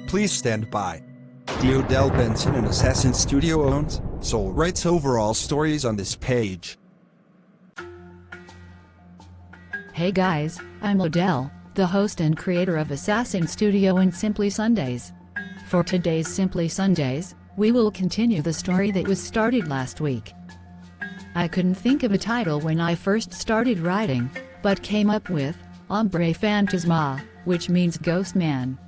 Please stand by. The Odell Benson and Assassin Studio owns, so writes overall stories on this page. Hey guys, I'm Odell, the host and creator of Assassin Studio and Simply Sundays. For today's Simply Sundays, we will continue the story that was started last week. I couldn't think of a title when I first started writing, but came up with Hombre Fantasma, which means ghost man.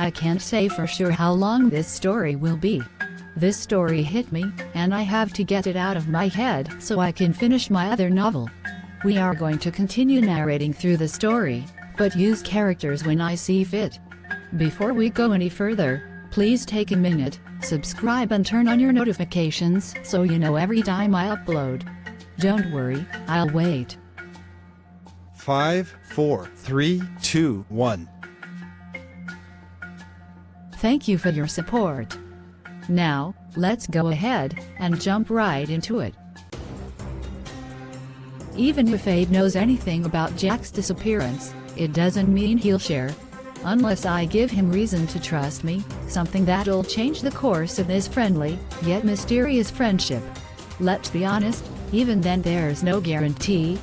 I can't say for sure how long this story will be. This story hit me, and I have to get it out of my head so I can finish my other novel. We are going to continue narrating through the story, but use characters when I see fit. Before we go any further, please take a minute, subscribe and turn on your notifications so you know every time I upload. Don't worry, I'll wait. 5, 4, 3, 2, 1. Thank you for your support. Now, let's go ahead and jump right into it. Even if Abe knows anything about Jack's disappearance, it doesn't mean he'll share. Unless I give him reason to trust me, something that'll change the course of this friendly, yet mysterious friendship. Let's be honest, even then there's no guarantee.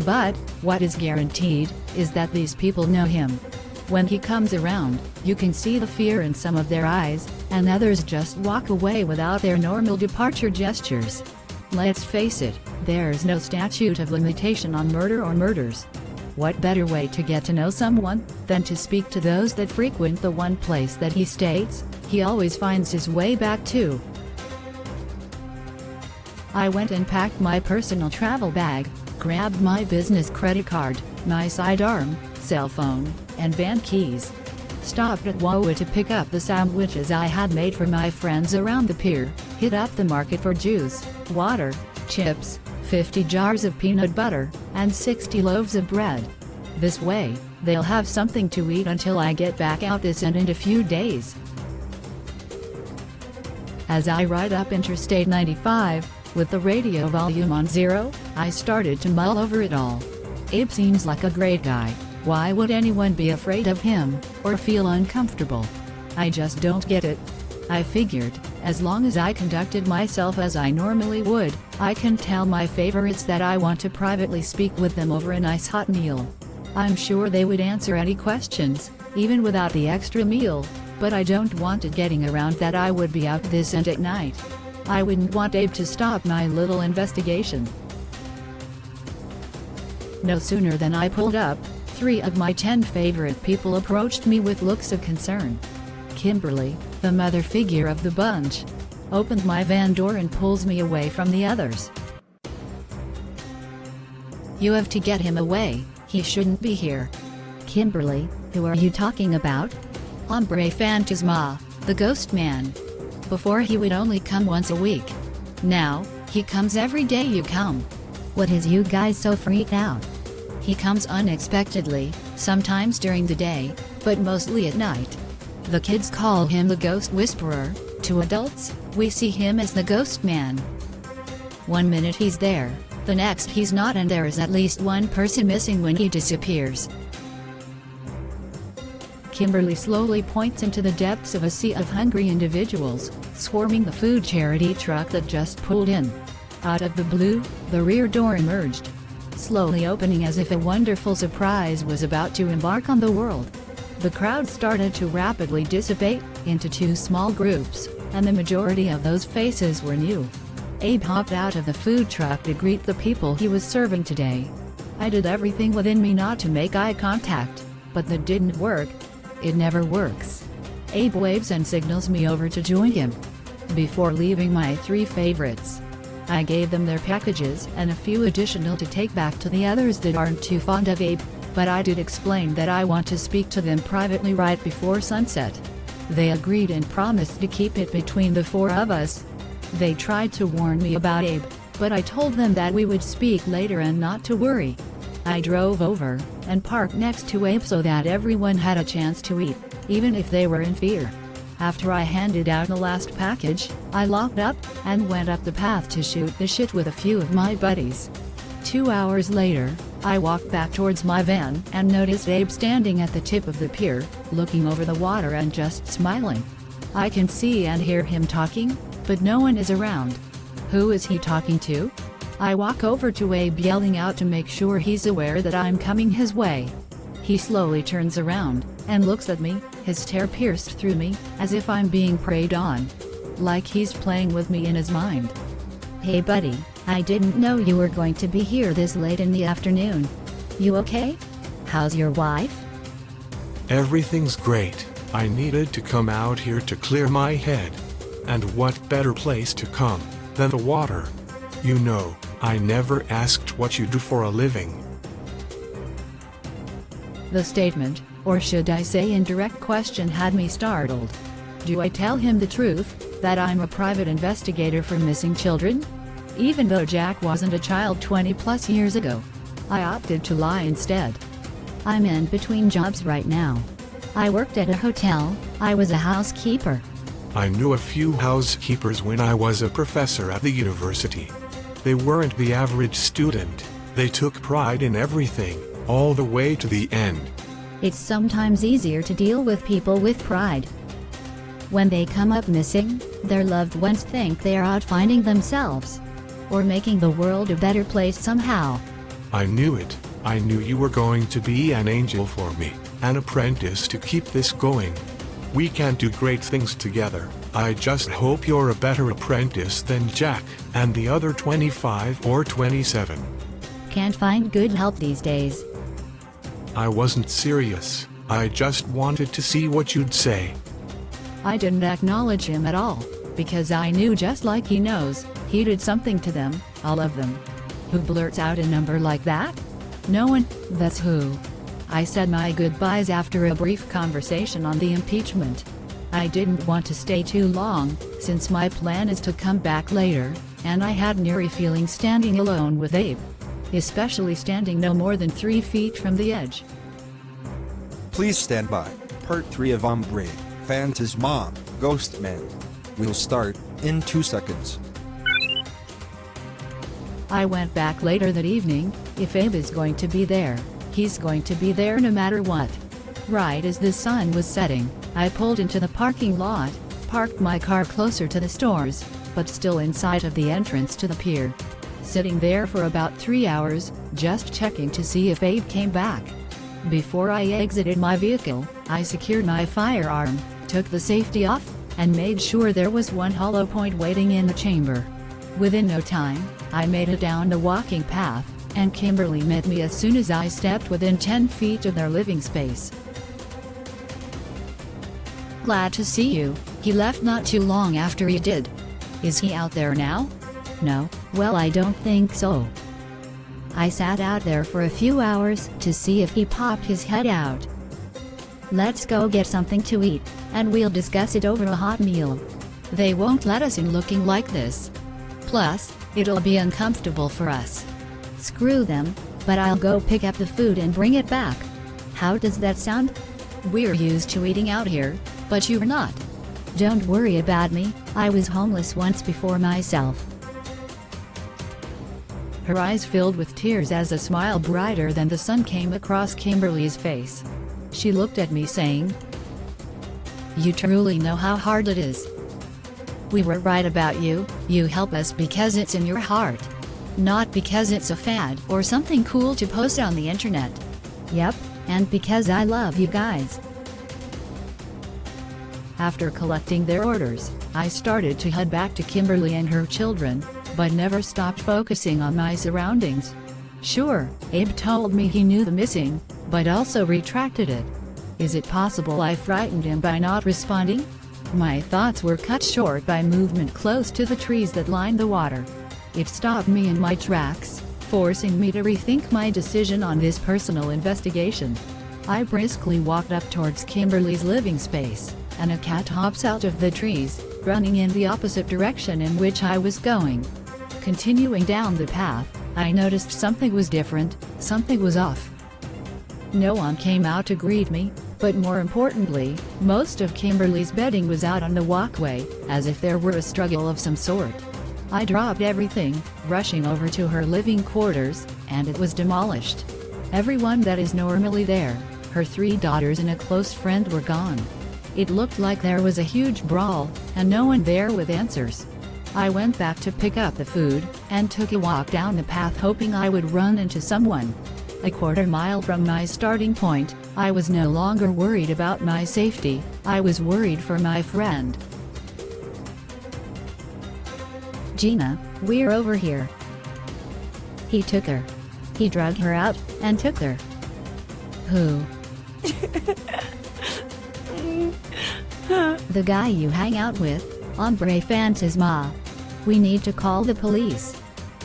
But, what is guaranteed, is that these people know him. When he comes around, you can see the fear in some of their eyes, and others just walk away without their normal departure gestures. Let's face it, there's no statute of limitation on murder or murders. What better way to get to know someone than to speak to those that frequent the one place that he states he always finds his way back to? I went and packed my personal travel bag, grabbed my business credit card, my sidearm, cell phone, and van keys. Stopped at Wawa to pick up the sandwiches I had made for my friends around the pier, hit up the market for juice, water, chips, 50 jars of peanut butter, and 60 loaves of bread. This way, they'll have something to eat until I get back out this end in a few days. As I ride up Interstate 95, with the radio volume on 0, I started to mull over it all. Abe seems like a great guy. Why would anyone be afraid of him, or feel uncomfortable? I just don't get it. I figured, as long as I conducted myself as I normally would, I can tell my favorites that I want to privately speak with them over a nice hot meal. I'm sure they would answer any questions, even without the extra meal, but I don't want it getting around that I would be out this end at night. I wouldn't want Abe to stop my little investigation. No sooner than I pulled up, 3 of my 10 favorite people approached me with looks of concern. Kimberly, the mother figure of the bunch, opened my van door and pulls me away from the others. You have to get him away, he shouldn't be here. Kimberly, who are you talking about? Hombre Fantasma, the ghost man. Before he would only come once a week. Now, he comes every day you come. What has you guys so freaked out? He comes unexpectedly, sometimes during the day, but mostly at night. The kids call him the Ghost Whisperer. To adults, we see him as the Ghost Man. One minute he's there, the next he's not, and there is at least one person missing when he disappears. Kimberly slowly points into the depths of a sea of hungry individuals, swarming the food charity truck that just pulled in. Out of the blue, the rear door emerged, slowly opening as if a wonderful surprise was about to embark on the world. The crowd started to rapidly dissipate into 2 small groups, and the majority of those faces were new. Abe hopped out of the food truck to greet the people he was serving today. I did everything within me not to make eye contact, but that didn't work. It never works. Abe waves and signals me over to join him. Before leaving my 3 favorites, I gave them their packages and a few additional to take back to the others that aren't too fond of Abe, but I did explain that I want to speak to them privately right before sunset. They agreed and promised to keep it between the 4 of us. They tried to warn me about Abe, but I told them that we would speak later and not to worry. I drove over and parked next to Abe so that everyone had a chance to eat, even if they were in fear. After I handed out the last package, I locked up and went up the path to shoot the shit with a few of my buddies. 2 hours later, I walked back towards my van and noticed Abe standing at the tip of the pier, looking over the water and just smiling. I can see and hear him talking, but no one is around. Who is he talking to? I walk over to Abe, yelling out to make sure he's aware that I'm coming his way. He slowly turns around and looks at me, his stare pierced through me, as if I'm being preyed on. Like he's playing with me in his mind. Hey buddy, I didn't know you were going to be here this late in the afternoon. You okay? How's your wife? Everything's great. I needed to come out here to clear my head. And what better place to come than the water? You know, I never asked what you do for a living. The statement, or should I say indirect question, had me startled. Do I tell him the truth, that I'm a private investigator for missing children? Even though Jack wasn't a child 20+ years ago, I opted to lie instead. I'm in between jobs right now. I worked at a hotel, I was a housekeeper. I knew a few housekeepers when I was a professor at the university. They weren't the average student, they took pride in everything, all the way to the end. It's sometimes easier to deal with people with pride. When they come up missing, their loved ones think they are out finding themselves, or making the world a better place somehow. I knew it. I knew you were going to be an angel for me, an apprentice to keep this going. We can do great things together. I just hope you're a better apprentice than Jack and the other 25 or 27. Can't find good help these days. I wasn't serious. I just wanted to see what you'd say. I didn't acknowledge him at all, because I knew, just like he knows, he did something to them, all of them. Who blurts out a number like that? No one, that's who. I said my goodbyes after a brief conversation on the impeachment. I didn't want to stay too long, since my plan is to come back later, and I had an eerie feeling standing alone with Abe. Especially standing no more than 3 feet from the edge. Please stand by. Part 3 of Ombre, Phantasma, Ghost Man. We'll start in 2 seconds. I went back later that evening. If Abe is going to be there, he's going to be there no matter what. Right as the sun was setting, I pulled into the parking lot, parked my car closer to the stores, but still in sight of the entrance to the pier. Sitting there for about 3 hours, just checking to see if Abe came back. Before I exited my vehicle, I secured my firearm, took the safety off, and made sure there was one hollow point waiting in the chamber. Within no time, I made it down the walking path, and Kimberly met me as soon as I stepped within 10 feet of their living space. Glad to see you. He left not too long after you did. Is he out there now? No, well, I don't think so. I sat out there for a few hours to see if he popped his head out. Let's go get something to eat, and we'll discuss it over a hot meal. They won't let us in looking like this. Plus, it'll be uncomfortable for us. Screw them, but I'll go pick up the food and bring it back. How does that sound? We're used to eating out here, but you're not. Don't worry about me, I was homeless once before myself. Her eyes filled with tears as a smile brighter than the sun came across Kimberly's face. She looked at me saying, "You truly know how hard it is. We were right about you. You help us because it's in your heart. Not because it's a fad or something cool to post on the internet." Yep, and because I love you guys. After collecting their orders, I started to head back to Kimberly and her children, but never stopped focusing on my surroundings. Sure, Abe told me he knew the missing, but also retracted it. Is it possible I frightened him by not responding? My thoughts were cut short by movement close to the trees that lined the water. It stopped me in my tracks, forcing me to rethink my decision on this personal investigation. I briskly walked up towards Kimberly's living space, and a cat hops out of the trees, running in the opposite direction in which I was going. Continuing down the path, I noticed something was different, something was off. No one came out to greet me, but more importantly, most of Kimberly's bedding was out on the walkway, as if there were a struggle of some sort. I dropped everything, rushing over to her living quarters, and it was demolished. Everyone that is normally there, her 3 daughters and a close friend, were gone. It looked like there was a huge brawl, and no one there with answers. I went back to pick up the food, and took a walk down the path hoping I would run into someone. A quarter mile from my starting point, I was no longer worried about my safety, I was worried for my friend. Gina, we're over here. He took her. He dragged her out, and took her. Who? The guy you hang out with, Hombre Fantasma. We need to call the police.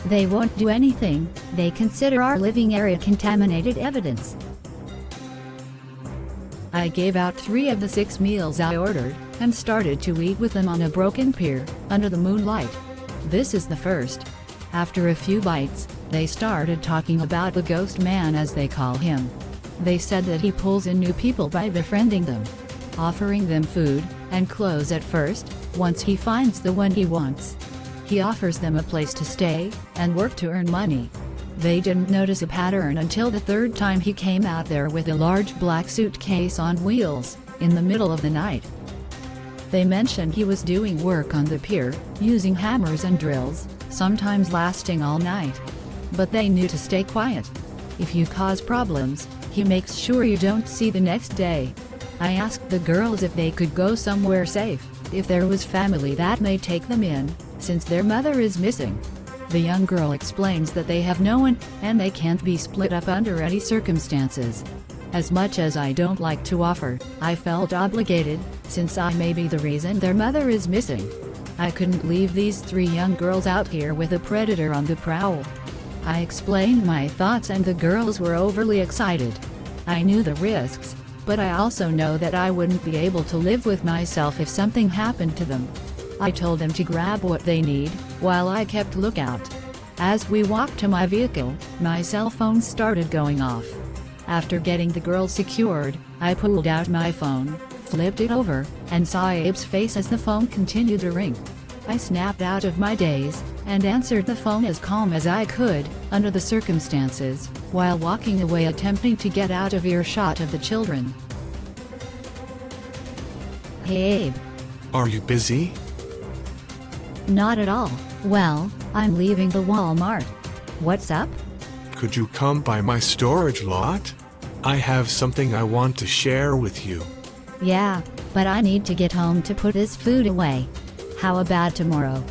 They won't do anything, they consider our living area contaminated evidence. I gave out 3 of the 6 meals I ordered, and started to eat with them on a broken pier, under the moonlight. This is the first. After a few bites, they started talking about the ghost man, as they call him. They said that he pulls in new people by befriending them, offering them food and clothes at first. Once he finds the one he wants, he offers them a place to stay and work to earn money. They didn't notice a pattern until the 3rd time he came out there with a large black suitcase on wheels, in the middle of the night. They mentioned he was doing work on the pier, using hammers and drills, sometimes lasting all night. But they knew to stay quiet. If you cause problems, he makes sure you don't see the next day. I asked the girls if they could go somewhere safe, if there was family that may take them in, since their mother is missing. The young girl explains that they have no one, and they can't be split up under any circumstances. As much as I don't like to offer, I felt obligated, since I may be the reason their mother is missing. I couldn't leave these 3 young girls out here with a predator on the prowl. I explained my thoughts and the girls were overly excited. I knew the risks, but I also know that I wouldn't be able to live with myself if something happened to them. I told them to grab what they need, while I kept lookout. As we walked to my vehicle, my cell phone started going off. After getting the girls secured, I pulled out my phone, flipped it over, and saw Abe's face as the phone continued to ring. I snapped out of my daze, and answered the phone as calm as I could, under the circumstances, while walking away attempting to get out of earshot of the children. Hey Abe. Are you busy? Not at all. Well, I'm leaving the Walmart. What's up? Could you come by my storage lot? I have something I want to share with you. Yeah, but I need to get home to put this food away. How about tomorrow?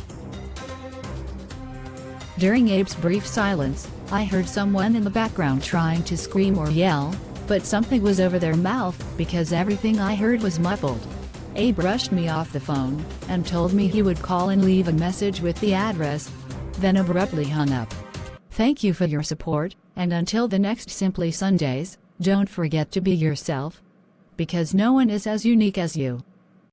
During Abe's brief silence, I heard someone in the background trying to scream or yell, but something was over their mouth, because everything I heard was muffled. Abe brushed me off the phone, and told me he would call and leave a message with the address, then abruptly hung up. Thank you for your support, and until the next Simply Sundays, don't forget to be yourself, because no one is as unique as you.